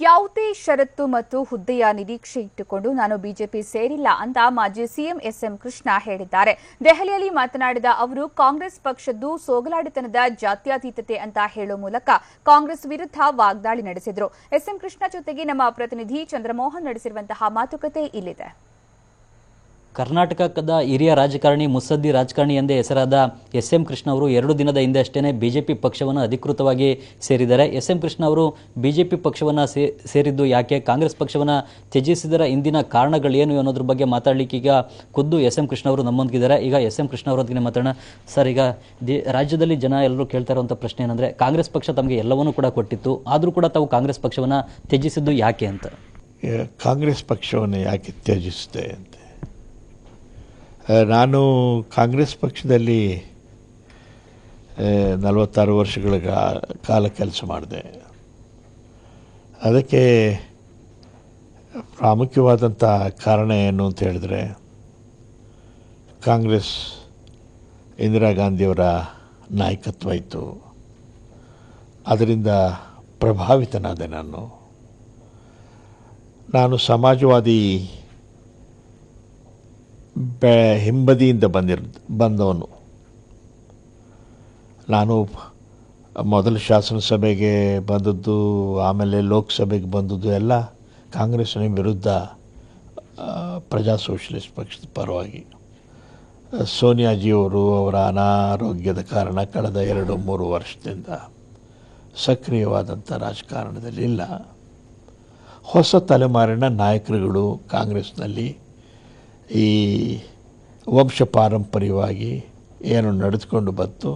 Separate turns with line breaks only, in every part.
ಯಾವುದೇ ಷರತ್ತು ಮತ್ತು ಹುದ್ದೆಯ ನಿರೀಕ್ಷೆ ಇಟ್ಟುಕೊಂಡು ನಾನು ಬಿಜೆಪಿ ಸೇರಿಲ್ಲ ಅಂತ ಮಾಜಿ ಸಿಎಂ ಎಸ್ಎಂ ಕೃಷ್ಣ ಹೇಳಿದ್ದಾರೆ. ದೆಹಲಿಯಲ್ಲಿ ಮಾತನಾಡಿದ ಅವರು ಕಾಂಗ್ರೆಸ್ ಪಕ್ಷದ್ದು ಸೋಗಲಾಡಿತನದ ಜಾತ್ಯತೀತತೆ ಅಂತ ಹೇಳುವ ಮೂಲಕ ಕಾಂಗ್ರೆಸ್ ವಿರುದ್ಧ ವಾಗ್ದಾಳಿ ನಡೆಸಿದರು. ಎಸ್ಎಂ ಕೃಷ್ಣ ಜೊತೆಗೆ ನಮ್ಮ ಪ್ರತಿನಿಧಿ ಚಂದ್ರಮೋಹನ್ ನಡೆಸಿರುವಂತಹ ಮಾತುಕತೆ ಇಲ್ಲಿದೆ.
ಕರ್ನಾಟಕದ ಹಿರಿಯ ರಾಜಕಾರಣಿ, ಮುತ್ಸದ್ದಿ ರಾಜಕಾರಣಿ ಎಂದೇ ಹೆಸರಾದ ಎಸ್ಎಂ ಕೃಷ್ಣ ಅವರು 2 ದಿನದ ಹಿಂದೆ ಅಷ್ಟೇ ಬಿಜೆಪಿ ಪಕ್ಷವನ್ನು ಅಧಿಕೃತವಾಗಿ ಸೇರಿದ್ದಾರೆ. ಎಸ್ಎಂ ಕೃಷ್ಣ ಅವರು ಬಿಜೆಪಿ ಪಕ್ಷವನ್ನು ಸೇರಿದ್ದು ಯಾಕೆ, ಕಾಂಗ್ರೆಸ್ ಪಕ್ಷವನ್ನು ತ್ಯಜಿಸಿದರ ಹಿಂದಿನ ಕಾರಣಗಳೇನು ಅನ್ನೋದ್ರ ಬಗ್ಗೆ ಮಾತಾಡಲಿಕ್ಕೆ ಈಗ ಖುದ್ದು ಎಸ್ಎಂ ಕೃಷ್ಣ ಅವರು ನಮ್ಮೊಂದಿಗಿದ್ದಾರೆ. ಈಗ ಎಸ್ಎಂ ಕೃಷ್ಣ ಅವರೊಂದಿಗೆ ಮಾತಾಡೋಣ. ಸರ್, ಈಗ ರಾಜ್ಯದಲ್ಲಿ ಜನ ಎಲ್ಲರೂ ಕೇಳ್ತಾ ಇರುವಂಥ ಪ್ರಶ್ನೆ ಏನಂದರೆ, ಕಾಂಗ್ರೆಸ್ ಪಕ್ಷ ತಮಗೆ ಎಲ್ಲವನ್ನೂ ಕೂಡ ಕೊಟ್ಟಿತ್ತು, ಆದರೂ ಕೂಡ ತಾವು ಕಾಂಗ್ರೆಸ್ ಪಕ್ಷವನ್ನು ತ್ಯಜಿಸಿದ್ದು ಯಾಕೆ ಅಂತ.
ಕಾಂಗ್ರೆಸ್ ಪಕ್ಷವನ್ನು ಯಾಕೆ ತ್ಯಜಿಸಿದೆ ಅಂತ, ನಾನು ಕಾಂಗ್ರೆಸ್ ಪಕ್ಷದಲ್ಲಿ 46 ವರ್ಷಗಳ ಕಾಲ ಕೆಲಸ ಮಾಡಿದೆ. ಅದಕ್ಕೆ ಪ್ರಾಮುಖ್ಯವಾದಂಥ ಕಾರಣ ಏನು ಅಂತ ಹೇಳಿದ್ರೆ, ಕಾಂಗ್ರೆಸ್ ಇಂದಿರಾ ಗಾಂಧಿಯವರ ನಾಯಕತ್ವ ಇತ್ತು. ಅದರಿಂದ ಪ್ರಭಾವಿತನಾದೆ. ನಾನು ಸಮಾಜವಾದಿ ಹಿಂಬದಿಯಿಂದ ಬಂದವನು. ನಾನು ಮೊದಲು ಶಾಸನಸಭೆಗೆ ಬಂದದ್ದು, ಆಮೇಲೆ ಲೋಕಸಭೆಗೆ ಬಂದದ್ದು ಎಲ್ಲ ಕಾಂಗ್ರೆಸ್ನ ವಿರುದ್ಧ, ಪ್ರಜಾ ಸೋಷಲಿಸ್ಟ್ ಪಕ್ಷದ ಪರವಾಗಿ. ಸೋನಿಯಾಜಿಯವರು ಅವರ ಅನಾರೋಗ್ಯದ ಕಾರಣ ಕಳೆದ 2-3 ವರ್ಷದಿಂದ ಸಕ್ರಿಯವಾದಂಥ ರಾಜಕಾರಣದಲ್ಲಿ ಇಲ್ಲ. ಹೊಸ ತಲೆಮಾರಿನ ನಾಯಕರುಗಳು ಕಾಂಗ್ರೆಸ್ನಲ್ಲಿ ಈ ವಂಶ ಪಾರಂಪರ್ಯವಾಗಿ ಏನು ನಡೆದುಕೊಂಡು ಬಂತು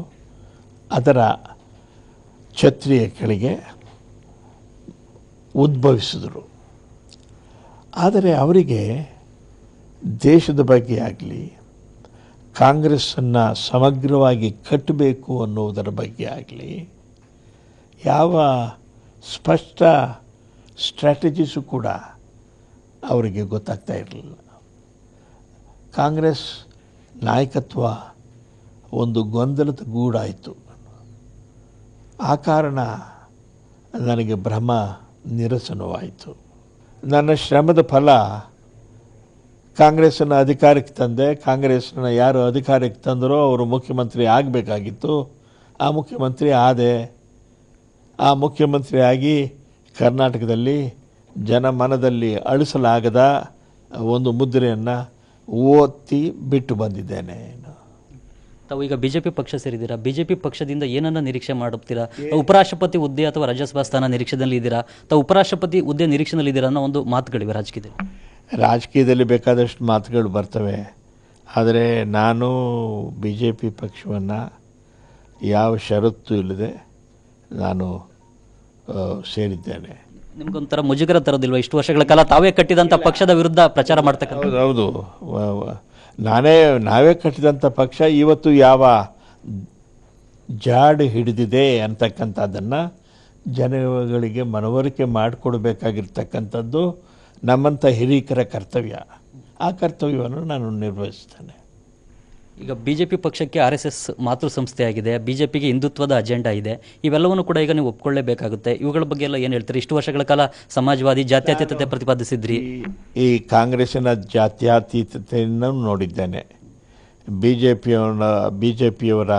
ಅದರ ಛತ್ರಿಯ ಕೆಳಗೆ ಉದ್ಭವಿಸಿದರು. ಆದರೆ ಅವರಿಗೆ ದೇಶದ ಬಗ್ಗೆ ಆಗಲಿ, ಕಾಂಗ್ರೆಸ್ಸನ್ನು ಸಮಗ್ರವಾಗಿ ಕಟ್ಟಬೇಕು ಅನ್ನೋದರ ಬಗ್ಗೆ ಆಗಲಿ ಯಾವ ಸ್ಪಷ್ಟ ಸ್ಟ್ರಾಟಜೀಸು ಕೂಡ ಅವರಿಗೆ ಗೊತ್ತಾಗ್ತಾ ಇರಲಿಲ್ಲ. ಕಾಂಗ್ರೆಸ್ ನಾಯಕತ್ವ ಒಂದು ಗೊಂದಲದ ಗೂಡಾಯಿತು. ಆ ಕಾರಣ ನನಗೆ ಭ್ರಮ ನಿರಸನವಾಯಿತು. ನನ್ನ ಶ್ರಮದ ಫಲ ಕಾಂಗ್ರೆಸ್ಸನ್ನು ಅಧಿಕಾರಕ್ಕೆ ತಂದೆ. ಕಾಂಗ್ರೆಸ್ನ ಯಾರು ಅಧಿಕಾರಕ್ಕೆ ತಂದರೋ ಅವರು ಮುಖ್ಯಮಂತ್ರಿ ಆಗಬೇಕಾಗಿತ್ತು. ಆ ಮುಖ್ಯಮಂತ್ರಿ ಆದೆ. ಆ ಮುಖ್ಯಮಂತ್ರಿ ಆಗಿ ಕರ್ನಾಟಕದಲ್ಲಿ ಜನಮನದಲ್ಲಿ ಅಳಿಸಲಾಗದ ಒಂದು ಮುದ್ರೆಯನ್ನು ಓದಿ ಬಿಟ್ಟು ಬಂದಿದ್ದೇನೆ.
ತಾವು ಈಗ ಬಿಜೆಪಿ ಪಕ್ಷ ಸೇರಿದ್ದೀರಾ, ಬಿಜೆಪಿ ಪಕ್ಷದಿಂದ ಏನನ್ನ ನಿರೀಕ್ಷೆ ಮಾಡುತ್ತೀರಾ? ಉಪರಾಷ್ಟ್ರಪತಿ ಹುದ್ದೆ ಅಥವಾ ರಾಜ್ಯಸಭಾ ಸ್ಥಾನ ನಿರೀಕ್ಷೆಯಲ್ಲಿ ಇದ್ದೀರಾ? ತಾವು ಉಪರಾಷ್ಟ್ರಪತಿ ಹುದ್ದೆ ನಿರೀಕ್ಷೆಯಲ್ಲಿ ಇದ್ದೀರಾ ಅನ್ನೋ ಒಂದು ಮಾತುಗಳಿವೆ
ರಾಜಕೀಯದಲ್ಲಿ ಬೇಕಾದಷ್ಟು ಮಾತುಗಳು ಬರ್ತವೆ. ಆದರೆ ನಾನು ಬಿಜೆಪಿ ಪಕ್ಷವನ್ನು ಯಾವ ಷರತ್ತು ಇಲ್ಲದೆ ನಾನು ಸೇರಿದ್ದೇನೆ.
ನಿಮ್ಗೊಂಥರ ಮುಜುಗರ ತರೋದಿಲ್ವಾ? ಇಷ್ಟು ವರ್ಷಗಳ ಕಾಲ ತಾವೇ ಕಟ್ಟಿದಂಥ ಪಕ್ಷದ ವಿರುದ್ಧ ಪ್ರಚಾರ ಮಾಡ್ತಕ್ಕಂಥ.
ಹೌದು, ನಾವೇ ಕಟ್ಟಿದಂಥ ಪಕ್ಷ ಇವತ್ತು ಯಾವ ಜಾಡು ಹಿಡಿದಿದೆ ಅಂತಕ್ಕಂಥದ್ದನ್ನು ಜನಗಳಿಗೆ ಮನವರಿಕೆ ಮಾಡಿಕೊಡ್ಬೇಕಾಗಿರ್ತಕ್ಕಂಥದ್ದು ನಮ್ಮಂಥ ಹಿರಿಯರ ಕರ್ತವ್ಯ. ಆ ಕರ್ತವ್ಯವನ್ನು ನಾನು ನಿರ್ವಹಿಸ್ತೇನೆ.
ಈಗ ಬಿಜೆಪಿ ಪಕ್ಷಕ್ಕೆ RSS ಮಾತೃ ಸಂಸ್ಥೆಯಾಗಿದೆ, ಬಿಜೆಪಿಗೆ ಹಿಂದುತ್ವದ ಅಜೆಂಡಾ ಇದೆ, ಇವೆಲ್ಲವನ್ನು ಕೂಡ ಈಗ ನೀವು ಒಪ್ಕೊಳ್ಳೇಬೇಕಾಗುತ್ತೆ. ಇವುಗಳ ಬಗ್ಗೆ ಎಲ್ಲ ಏನು ಹೇಳ್ತೀರಿ? ಇಷ್ಟು ವರ್ಷಗಳ ಕಾಲ ಸಮಾಜವಾದಿ ಜಾತ್ಯತೀತತೆ ಪ್ರತಿಪಾದಿಸಿದ್ರಿ.
ಈ ಕಾಂಗ್ರೆಸ್ಸಿನ ಜಾತ್ಯತೀತತೆಯನ್ನು ನೋಡಿದ್ದೇನೆ, ಬಿಜೆಪಿಯವರ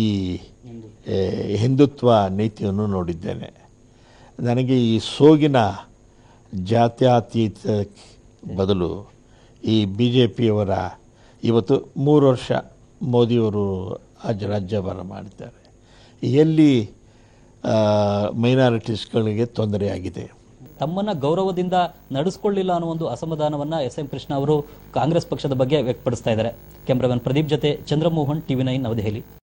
ಈ ಹಿಂದುತ್ವ ನೀತಿಯನ್ನು ನೋಡಿದ್ದೇನೆ. ನನಗೆ ಈ ಸೋಗಿನ ಜಾತ್ಯತೀತ ಬದಲು ಈ ಬಿಜೆಪಿಯವರ ಇವತ್ತು 3 ವರ್ಷ ಮೋದಿಯವರು ರಾಜ್ಯಭಾರ ಮಾಡಿದ್ದಾರೆ. ಎಲ್ಲಿ ಮೈನಾರಿಟೀಸ್ಗಳಿಗೆ ತೊಂದರೆಯಾಗಿದೆ,
ತಮ್ಮನ್ನು ಗೌರವದಿಂದ ನಡೆಸಿಕೊಳ್ಳಿಲ್ಲ ಅನ್ನೋ ಒಂದು ಅಸಮಾಧಾನವನ್ನು ಎಸ್ಎಂ ಕೃಷ್ಣ ಅವರು ಕಾಂಗ್ರೆಸ್ ಪಕ್ಷದ ಬಗ್ಗೆ ವ್ಯಕ್ತಪಡಿಸ್ತಾ ಇದ್ದಾರೆ. ಕ್ಯಾಮರಾಮನ್ ಪ್ರದೀಪ್ ಜೊತೆ ಚಂದ್ರಮೋಹನ್, TV9 ನವದೆಹಲಿ.